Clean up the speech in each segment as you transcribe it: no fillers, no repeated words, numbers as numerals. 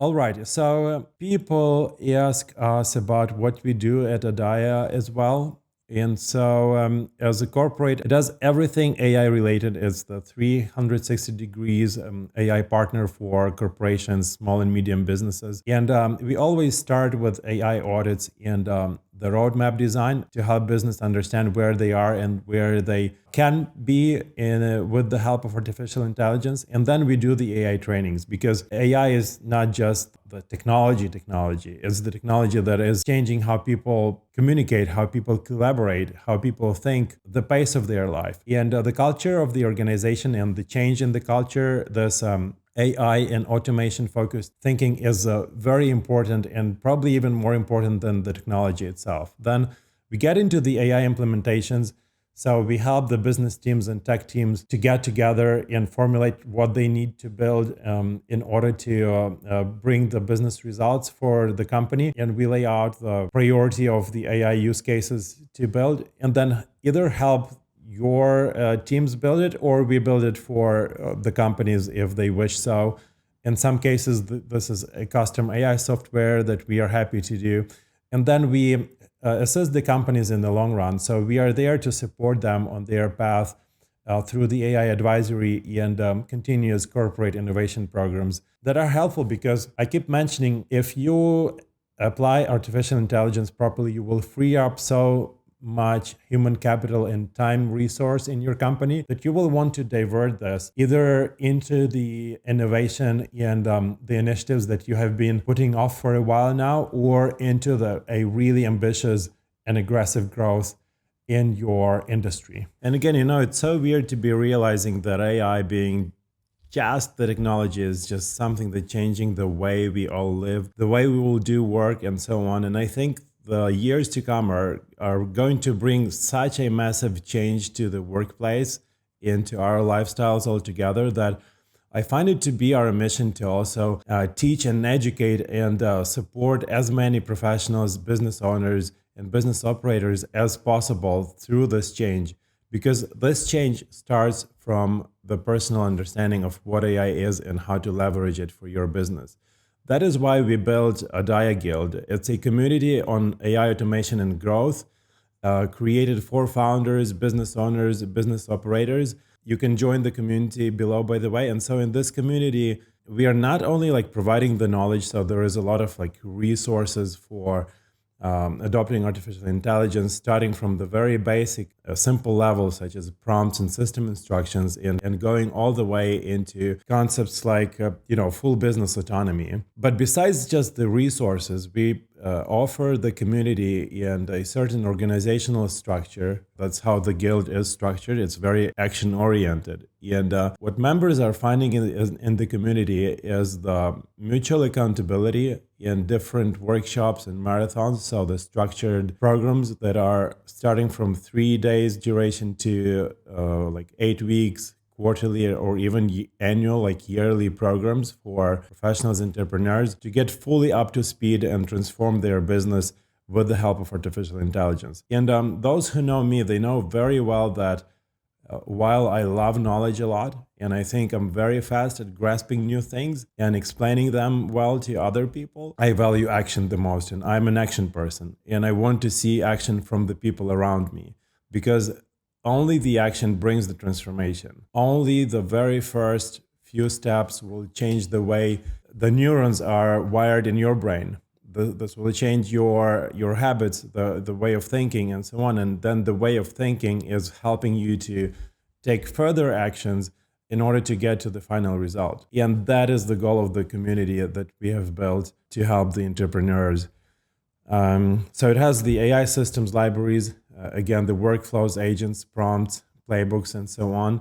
All right. So people ask us about what we do at ADAIA as well. And so, as a corporate, it does everything AI related. It's the 360 degrees AI partner for corporations, small and medium businesses. And we always start with AI audits and the roadmap design to help business understand where they are and where they can be with the help of artificial intelligence. And then we do the AI trainings, because AI is not just the technology. It's the technology that is changing how people communicate, how people collaborate, how people think, the pace of their life. And the culture of the organization and the change in the culture, this AI and automation focused thinking is very important, and probably even more important than the technology itself. Then we get into the AI implementations. So we help the business teams and tech teams to get together and formulate what they need to build in order to bring the business results for the company. And we lay out the priority of the AI use cases to build, and then either help your teams build it, or we build it for the companies if they wish so. In some cases, this is a custom AI software that we are happy to do. And then we assist the companies in the long run. So we are there to support them on their path through the AI advisory and continuous corporate innovation programs that are helpful, because I keep mentioning, if you apply artificial intelligence properly, you will free up so much human capital and time resource in your company that you will want to divert this either into the innovation and the initiatives that you have been putting off for a while now, or into a really ambitious and aggressive growth in your industry. And again, it's so weird to be realizing that AI being just the technology is just something that's changing the way we all live, the way we will do work, and so on. And I think the years to come are going to bring such a massive change to the workplace, into our lifestyles altogether, that I find it to be our mission to also teach and educate and support as many professionals, business owners, and business operators as possible through this change, because this change starts from the personal understanding of what AI is and how to leverage it for your business. That is why we built ADAIA Guild. It's a community on AI automation and growth, created for founders, business owners, business operators. You can join the community below, by the way. And so in this community, we are not only providing the knowledge, so there is a lot of resources for adopting artificial intelligence, starting from the very basic, simple levels such as prompts and system instructions, and going all the way into concepts like full business autonomy. But besides just the resources, we offer the community and a certain organizational structure. That's how the guild is structured. It's very action oriented. And what members are finding in the community is the mutual accountability in different workshops and marathons. So the structured programs that are starting from 3 days duration to 8 weeks, quarterly or even annual, yearly programs for professionals, entrepreneurs to get fully up to speed and transform their business with the help of artificial intelligence. And those who know me, they know very well that while I love knowledge a lot, and I think I'm very fast at grasping new things and explaining them well to other people, I value action the most, and I'm an action person, and I want to see action from the people around me, because only the action brings the transformation. Only the very first few steps will change the way the neurons are wired in your brain. This will change your habits, the way of thinking, and so on. And then the way of thinking is helping you to take further actions in order to get to the final result. And that is the goal of the community that we have built to help the entrepreneurs. So it has the AI systems libraries, again, the workflows, agents, prompts, playbooks, and so on.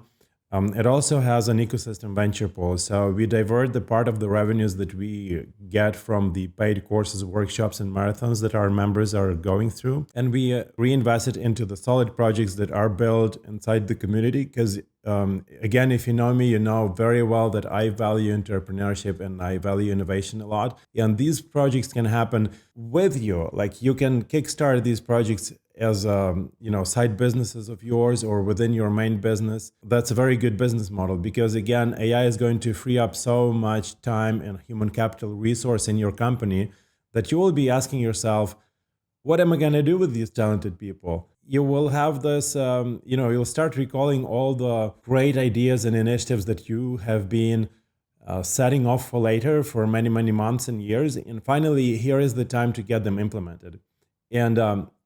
It also has an ecosystem venture pool. So we divert the part of the revenues that we get from the paid courses, workshops, and marathons that our members are going through, and we reinvest it into the solid projects that are built inside the community. Because again, if you know me, you know very well that I value entrepreneurship and I value innovation a lot. And these projects can happen with you. You can kickstart these projects as side businesses of yours or within your main business, that's a very good business model, because again, AI is going to free up so much time and human capital resource in your company that you will be asking yourself, what am I going to do with these talented people? You will have this, you'll start recalling all the great ideas and initiatives that you have been setting off for later for many, many months and years. And finally, here is the time to get them implemented. And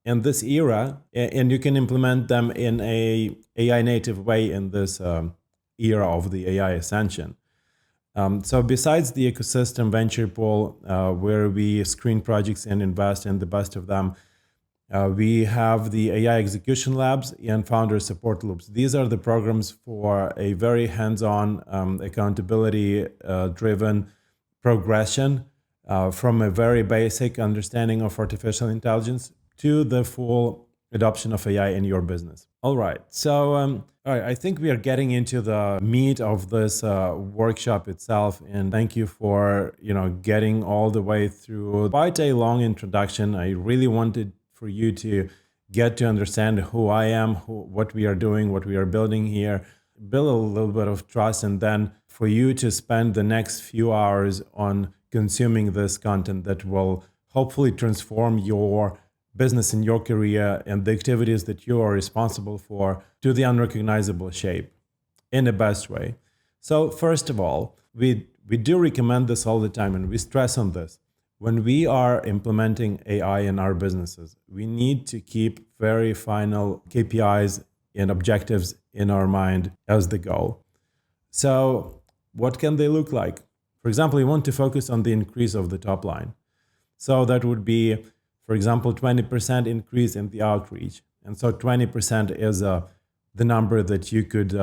in this era, and you can implement them in a AI native way in this era of the AI ascension. So besides the ecosystem venture pool, where we screen projects and invest in the best of them, we have the AI execution labs and founder support loops. These are the programs for a very hands-on, accountability-driven progression from a very basic understanding of artificial intelligence to the full adoption of AI in your business. All right, so all right, I think we are getting into the meat of this workshop itself, and thank you for getting all the way through quite a long introduction. I really wanted for you to get to understand who I am, what we are doing, what we are building here, build a little bit of trust, and then for you to spend the next few hours on consuming this content that will hopefully transform your business and your career and the activities that you are responsible for to the unrecognizable shape in the best way. So first of all, we do recommend this all the time, and we stress on this. When we are implementing AI in our businesses, we need to keep very final KPIs and objectives in our mind as the goal. So what can they look like? For example, you want to focus on the increase of the top line. So that would be, for example, 20% increase in the outreach. And so 20% is the number that you could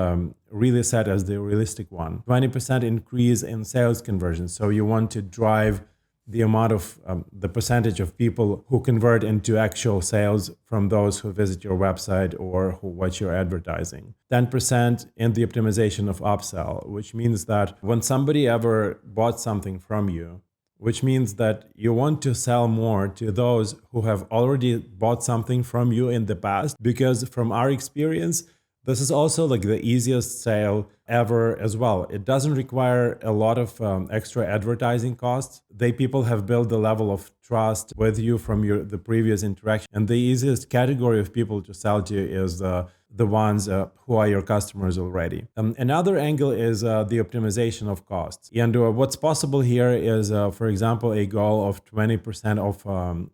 really set as the realistic one. 20% increase in sales conversion. So you want to drive the amount of the percentage of people who convert into actual sales from those who visit your website or who watch your advertising. 10% in the optimization of upsell, which means that when somebody ever bought something from you, which means that you want to sell more to those who have already bought something from you in the past, because from our experience, this is also like the easiest sale ever as well. It doesn't require a lot of extra advertising costs. People have built the level of trust with you from the previous interaction. And the easiest category of people to sell to is the ones who are your customers already. Another angle is the optimization of costs. And what's possible here is, for example, a goal of 20% of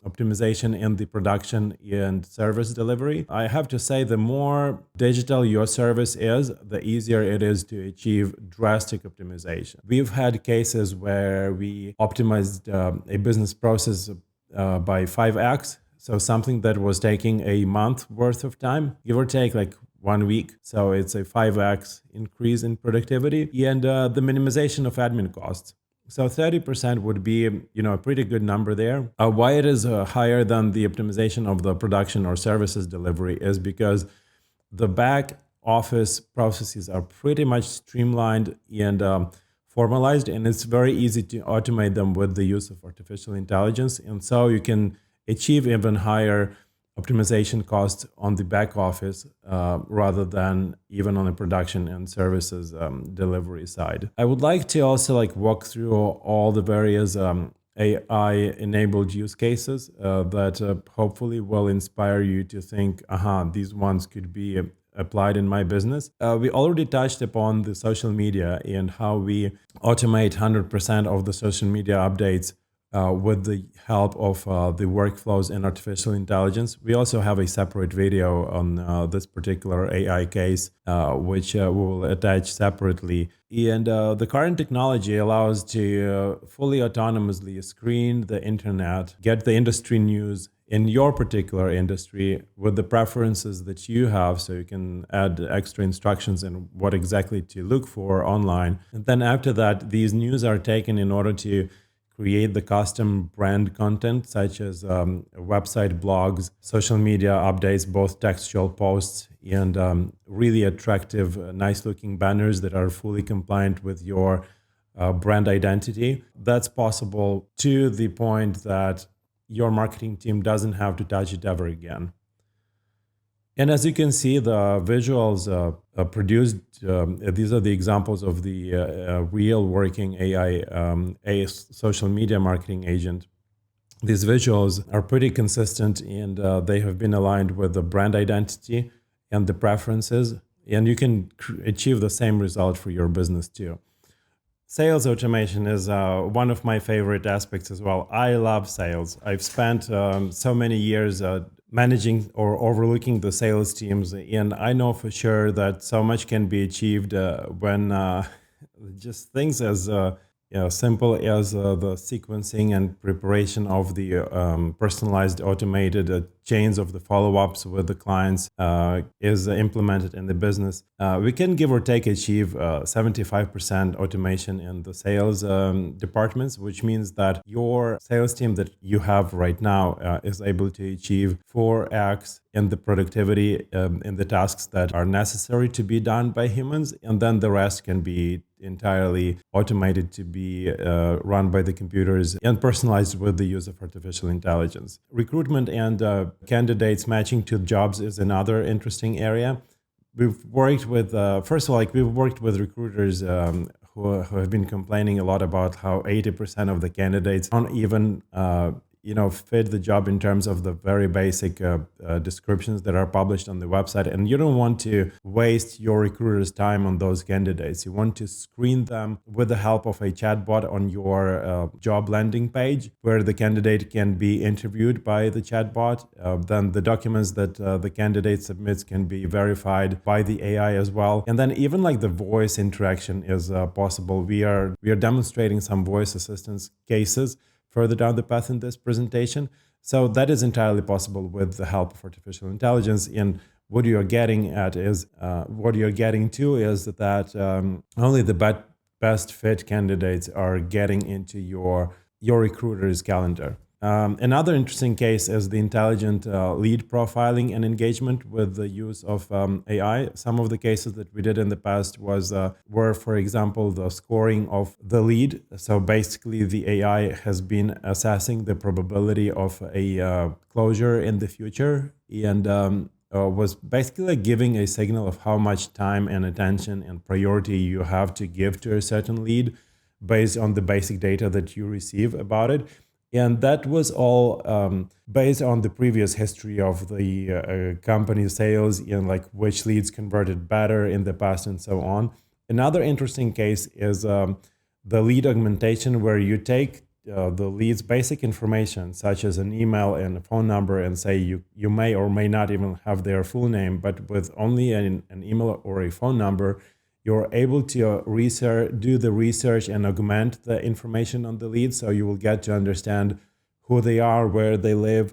optimization in the production and service delivery. I have to say, the more digital your service is, the easier it is to achieve drastic optimization. We've had cases where we optimized a business process by 5x. So something that was taking a month worth of time, give or take like 1 week. So it's a 5x increase in productivity, and the minimization of admin costs. So 30% would be, a pretty good number there. Why it is higher than the optimization of the production or services delivery is because the back office processes are pretty much streamlined and formalized, and it's very easy to automate them with the use of artificial intelligence. And so you can achieve even higher optimization costs on the back office rather than even on the production and services delivery side. I would like to also walk through all the various AI-enabled use cases that hopefully will inspire you to think, these ones could be applied in my business. We already touched upon the social media and how we automate 100% of the social media updates with the help of the workflows and artificial intelligence. We also have a separate video on this particular AI case, which we will attach separately. And the current technology allows to fully autonomously screen the internet, get the industry news in your particular industry with the preferences that you have, so you can add extra instructions in what exactly to look for online. And then after that, these news are taken in order to create the custom brand content, such as website blogs, social media updates, both textual posts, and really attractive, nice-looking banners that are fully compliant with your brand identity. That's possible to the point that your marketing team doesn't have to touch it ever again. And as you can see, the visuals produced, these are the examples of the real working AI a social media marketing agent. These visuals are pretty consistent, and they have been aligned with the brand identity and the preferences. And you can achieve the same result for your business too. Sales automation is one of my favorite aspects as well. I love sales. I've spent so many years managing or overlooking the sales teams, and I know for sure that so much can be achieved when just things as simple as the sequencing and preparation of the personalized automated chains of the follow-ups with the clients is implemented in the business. We can give or take achieve 75% automation in the sales departments, which means that your sales team that you have right now is able to achieve 4x in the productivity in the tasks that are necessary to be done by humans, and then the rest can be entirely automated to be run by the computers and personalized with the use of artificial intelligence. Recruitment and candidates matching to jobs is another interesting area. We've worked with, first of all, we've worked with recruiters who have been complaining a lot about how 80% of the candidates don't even fit the job in terms of the very basic descriptions that are published on the website. And you don't want to waste your recruiter's time on those candidates. You want to screen them with the help of a chatbot on your job landing page, where the candidate can be interviewed by the chatbot. Then the documents that the candidate submits can be verified by the AI as well. And then even the voice interaction is possible. We are demonstrating some voice assistance cases further down the path in this presentation. So that is entirely possible with the help of artificial intelligence. And what you're getting at is, that only the best fit candidates are getting into your recruiter's calendar. Another interesting case is the intelligent lead profiling and engagement with the use of AI. Some of the cases that we did in the past were, for example, the scoring of the lead. So basically, the AI has been assessing the probability of a closure in the future, and was basically giving a signal of how much time and attention and priority you have to give to a certain lead based on the basic data that you receive about it. And that was all based on the previous history of the company sales and which leads converted better in the past and so on. Another interesting case is the lead augmentation, where you take the lead's basic information, such as an email and a phone number, and say you may or may not even have their full name, but with only an email or a phone number, you're able to do the research and augment the information on the lead. So you will get to understand who they are, where they live,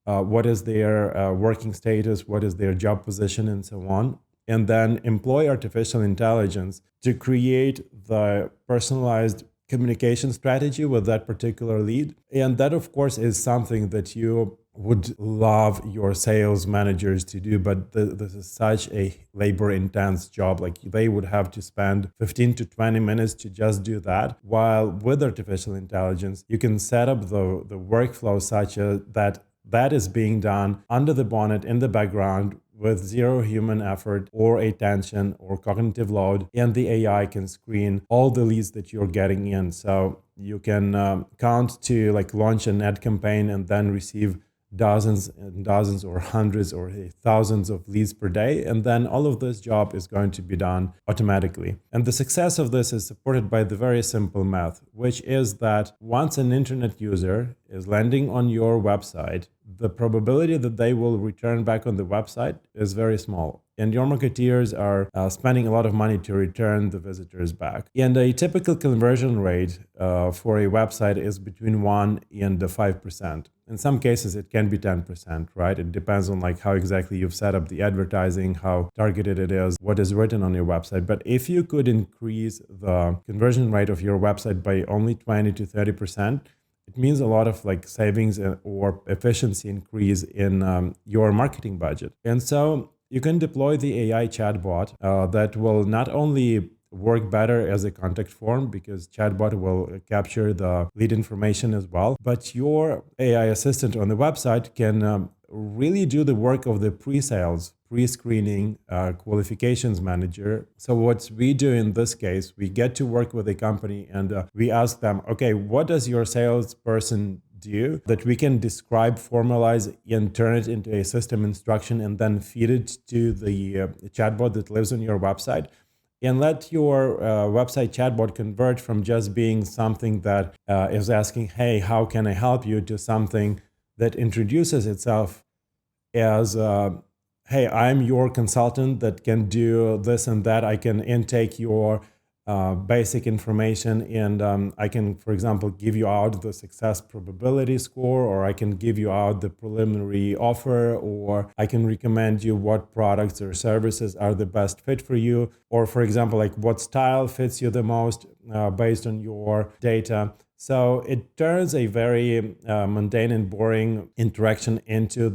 what is their working status, what is their job position, and so on. And then employ artificial intelligence to create the personalized communication strategy with that particular lead. And that, of course, is something that you would love your sales managers to do, but this is such a labor-intense job. They would have to spend 15 to 20 minutes to just do that. While with artificial intelligence, you can set up the workflow such that is being done under the bonnet in the background with zero human effort or attention or cognitive load, and the AI can screen all the leads that you're getting in. So you can count to launch an ad campaign and then receive dozens and dozens or hundreds or thousands of leads per day. And then all of this job is going to be done automatically. And the success of this is supported by the very simple math, which is that once an internet user is landing on your website, the probability that they will return back on the website is very small. And your marketeers are spending a lot of money to return the visitors back. And a typical conversion rate for a website is between 1 and 5%. In some cases, it can be 10%, right? It depends on how exactly you've set up the advertising, how targeted it is, what is written on your website. But if you could increase the conversion rate of your website by only 20 to 30%, it means a lot of savings or efficiency increase in your marketing budget. And so you can deploy the AI chatbot that will not only work better as a contact form, because chatbot will capture the lead information as well, but your AI assistant on the website can really do the work of the pre-sales pre-screening qualifications manager. So what we do in this case, we get to work with a company and we ask them, okay, what does your salesperson do that we can describe, formalize, and turn it into a system instruction and then feed it to the chatbot that lives on your website, and let your website chatbot convert from just being something that is asking, hey, how can I help you, to something that introduces itself as, hey, I'm your consultant that can do this and that. I can intake your basic information, and I can, for example, give you out the success probability score, or I can give you out the preliminary offer, or I can recommend you what products or services are the best fit for you, or, for example, like what style fits you the most based on your data. So it turns a very mundane and boring interaction into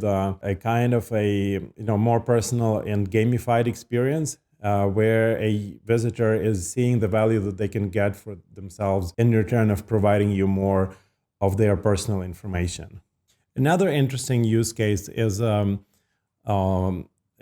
a kind of a more personal and gamified experience, where a visitor is seeing the value that they can get for themselves in return of providing you more of their personal information. Another interesting use case is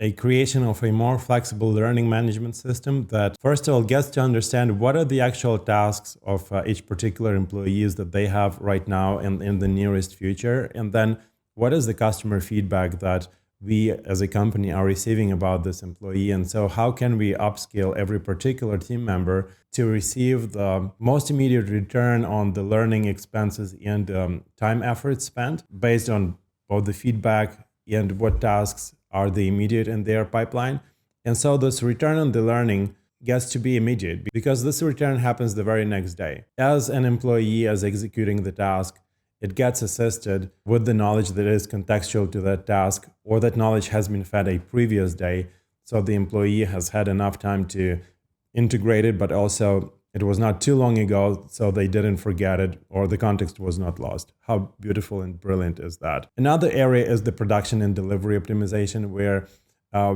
a creation of a more flexible learning management system that, first of all, gets to understand what are the actual tasks of each particular employees that they have right now and in the nearest future, and then what is the customer feedback that we as a company are receiving about this employee. And so how can we upskill every particular team member to receive the most immediate return on the learning expenses and time effort spent based on both the feedback and what tasks are the immediate in their pipeline. And so this return on the learning gets to be immediate because this return happens the very next day. As an employee is executing the task, it gets assisted with the knowledge that is contextual to that task, or that knowledge has been fed a previous day. So the employee has had enough time to integrate it, but also it was not too long ago, so they didn't forget it, or the context was not lost. How beautiful and brilliant is that? Another area is the production and delivery optimization, where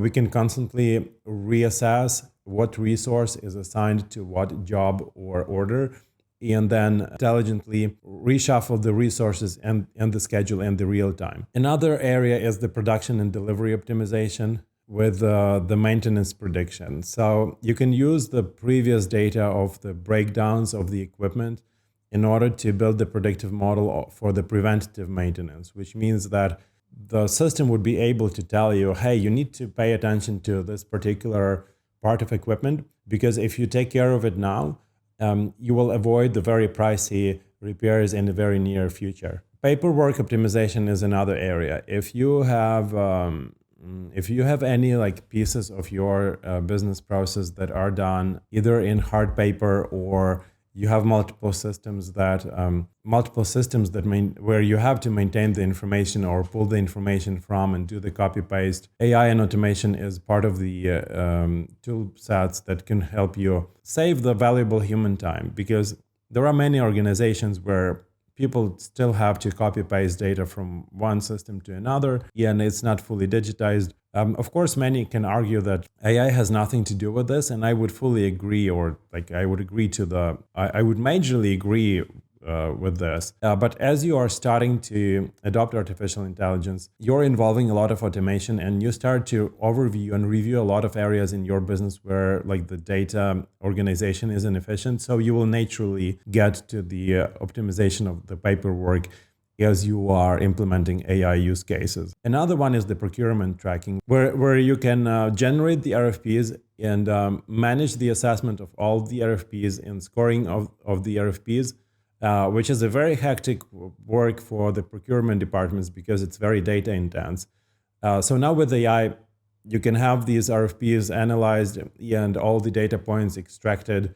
we can constantly reassess what resource is assigned to what job or order, and then intelligently reshuffle the resources and the schedule in the real time. Another area is the production and delivery optimization with the maintenance prediction. So you can use the previous data of the breakdowns of the equipment in order to build the predictive model for the preventative maintenance, which means that the system would be able to tell you, hey, you need to pay attention to this particular part of equipment, because if you take care of it now, you will avoid the very pricey repairs in the very near future. Paperwork optimization is another area. If you have any like pieces of your business process that are done either in hard paper, or you have multiple systems that where you have to maintain the information or pull the information from and do the copy paste, AI and automation is part of the tool sets that can help you save the valuable human time, because there are many organizations where people still have to copy paste data from one system to another, and it's not fully digitized. Of course, many can argue that AI has nothing to do with this, and I would fully agree, or I would majorly agree with this. But as you are starting to adopt artificial intelligence, you're involving a lot of automation, and you start to overview and review a lot of areas in your business where like the data organization is inefficient. So you will naturally get to the optimization of the paperwork as you are implementing AI use cases. Another one is the procurement tracking, where you can generate the RFPs and manage the assessment of all the RFPs and scoring of the RFPs, which is a very hectic work for the procurement departments because it's very data intense. So now with AI, you can have these RFPs analyzed and all the data points extracted,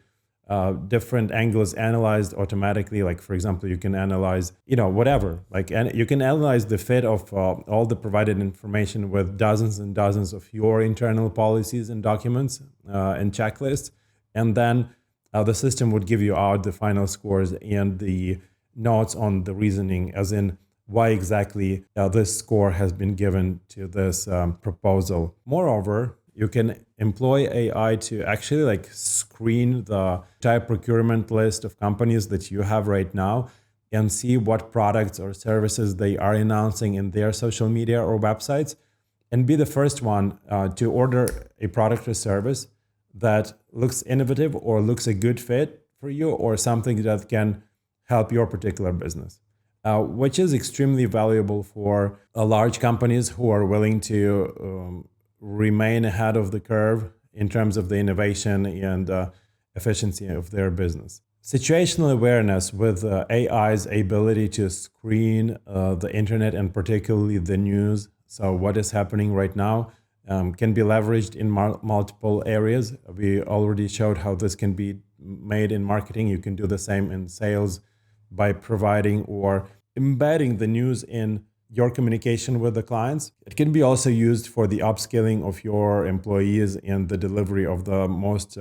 different angles analyzed automatically. Like, for example, you can analyze, whatever. And you can analyze the fit of all the provided information with dozens and dozens of your internal policies and documents and checklists. And then the system would give you out the final scores and the notes on the reasoning, as in why exactly this score has been given to this proposal. Moreover, you can employ AI to actually screen the entire procurement list of companies that you have right now and see what products or services they are announcing in their social media or websites, and be the first one to order a product or service that looks innovative or looks a good fit for you, or something that can help your particular business, which is extremely valuable for large companies who are willing to remain ahead of the curve in terms of the innovation and efficiency of their business. Situational awareness with AI's ability to screen the internet and particularly the news, so what is happening right now, can be leveraged in multiple areas. We already showed how this can be made in marketing. You can do the same in sales by providing or embedding the news in your communication with the clients. It can be also used for the upskilling of your employees and the delivery of the most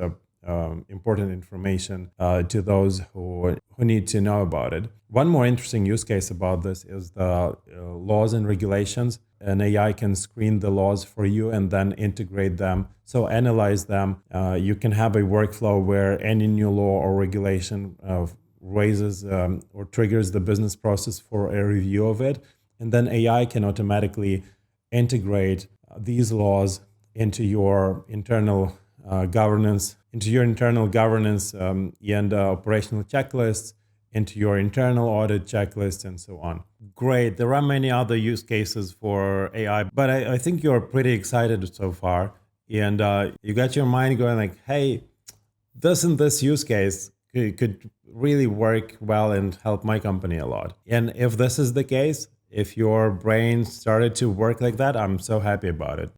important information to those who need to know about it. One more interesting use case about this is the laws and regulations. An AI can screen the laws for you and then integrate them, so analyze them. You can have a workflow where any new law or regulation raises or triggers the business process for a review of it. And then AI can automatically integrate these laws into your internal governance, and operational checklists, into your internal audit checklists, and so on. Great. There are many other use cases for AI, but I think you're pretty excited so far. And you got your mind going like, hey, this and this use case could really work well and help my company a lot. And if this is the case, if your brain started to work like that, I'm so happy about it.